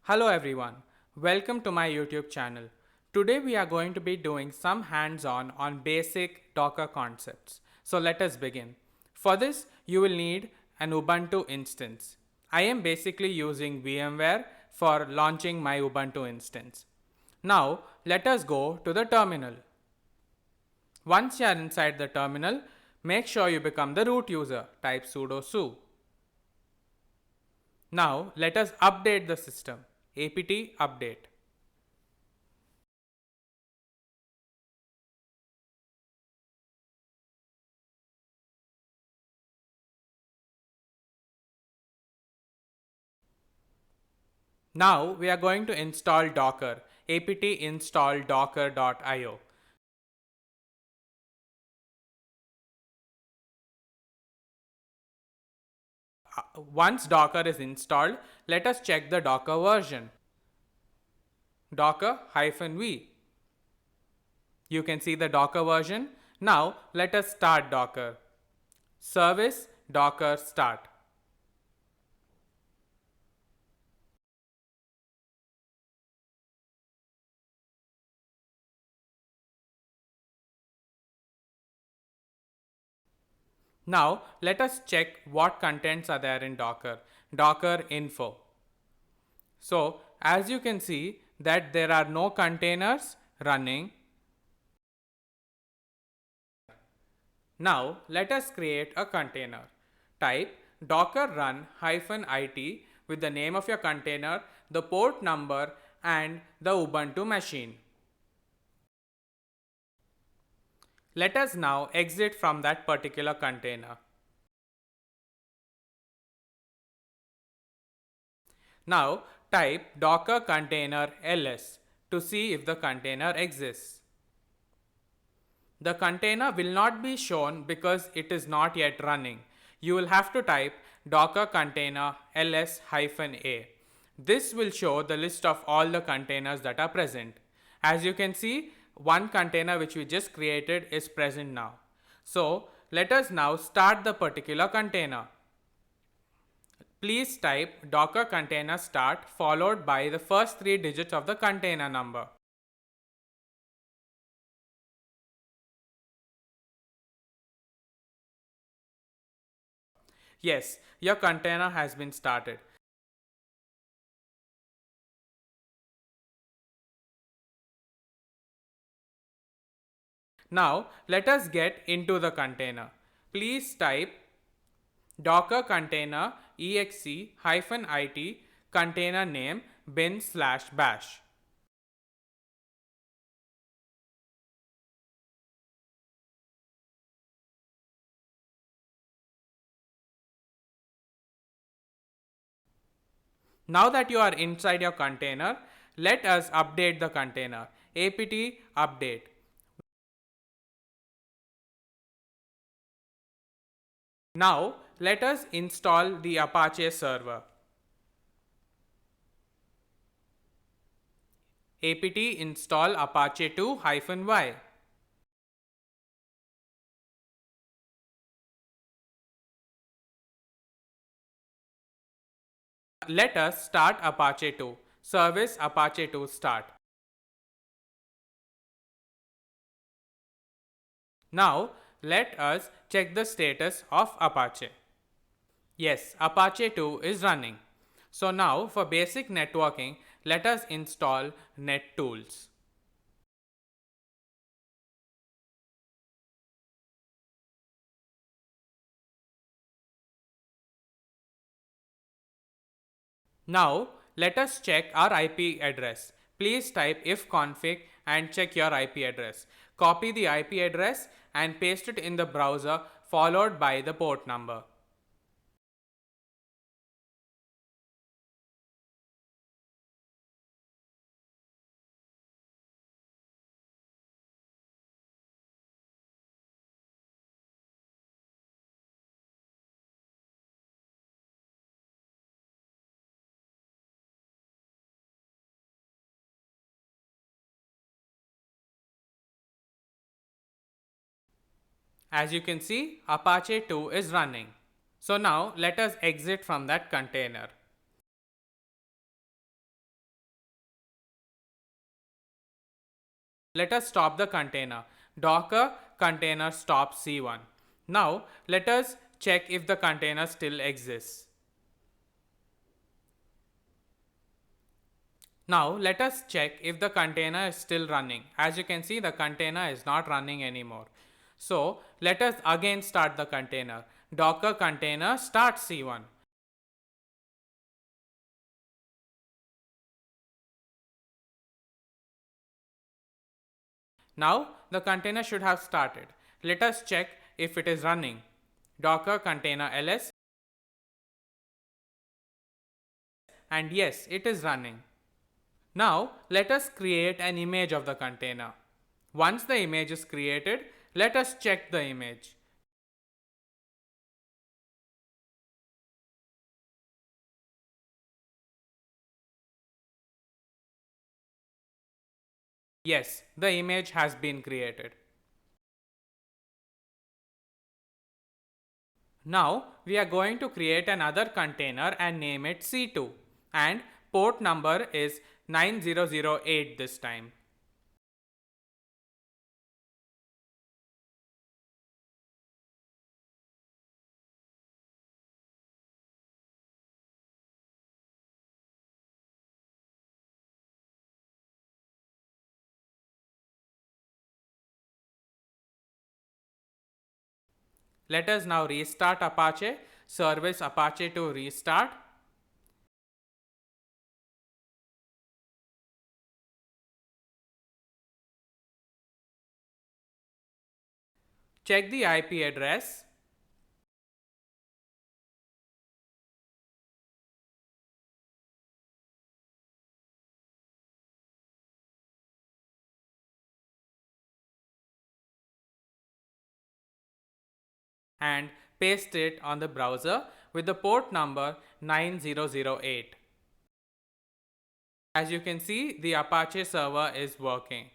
Hello everyone, welcome to my YouTube channel. Today we are going to be doing some hands-on on basic Docker concepts. So let us begin. For this you will need an Ubuntu instance. I am basically using VMware for launching my Ubuntu instance. Now let us go to the terminal. Once you are inside the terminal, make sure you become the root user. Type sudo su. Now let us update the system. apt update. Now we are going to install Docker, apt install docker.io. Once Docker is installed, let us check the Docker version. Docker-v. You can see the Docker version. Now let us start Docker. Service Docker start. Now let us check what contents are there in Docker. Docker info. So as you can see that there are no containers running. Now let us create a container. Type docker run -it with the name of your container, the port number and the Ubuntu machine. Let us now exit from that particular container. Now type docker container ls to see if the container exists. The container will not be shown because it is not yet running. You will have to type docker container ls-a. This will show the list of all the containers that are present. As you can see, one container which we just created is present now. So let us now start the particular container. Please type docker container start followed by the first 3 digits of the container number. Yes, your container has been started. Now let us get into the container. Please type docker container exe-it container name bin/bash. Now that you are inside your container, let us update the container. apt update. Now let us install the Apache server. apt install apache 2-y. Let us start Apache 2. Service Apache 2 start. Now let us check the status of Apache. Yes, Apache 2 is running. So now for basic networking, let us install NetTools. Now let us check our IP address. Please type ifconfig and check your IP address. Copy the IP address and paste it in the browser followed by the port number. As you can see, Apache 2 is running. So now let us exit from that container. Let us stop the container. Docker container stop C1. Now let us check if the container still exists. Now let us check if the container is still running. As you can see, the container is not running anymore. So let us again start the container. Docker container start C1. Now the container should have started. Let us check if it is running. Docker container ls, and yes, it is running. Now let us create an image of the container. Once the image is created, let us check the image. Yes, the image has been created. Now we are going to create another container and name it C2, and port number is 9008 this time. Let us now restart Apache, service Apache to restart. Check the IP address. And paste it on the browser with the port number 9008. As you can see, the Apache server is working.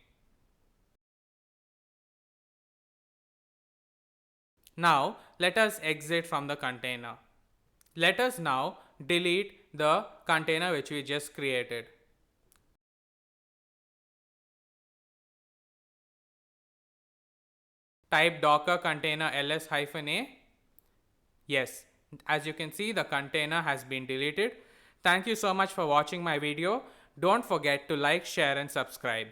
Now let us exit from the container. Let us now delete the container which we just created. Type docker container ls-a. Yes, as you can see, the container has been deleted. Thank you so much for watching my video. Don't forget to like, share and subscribe.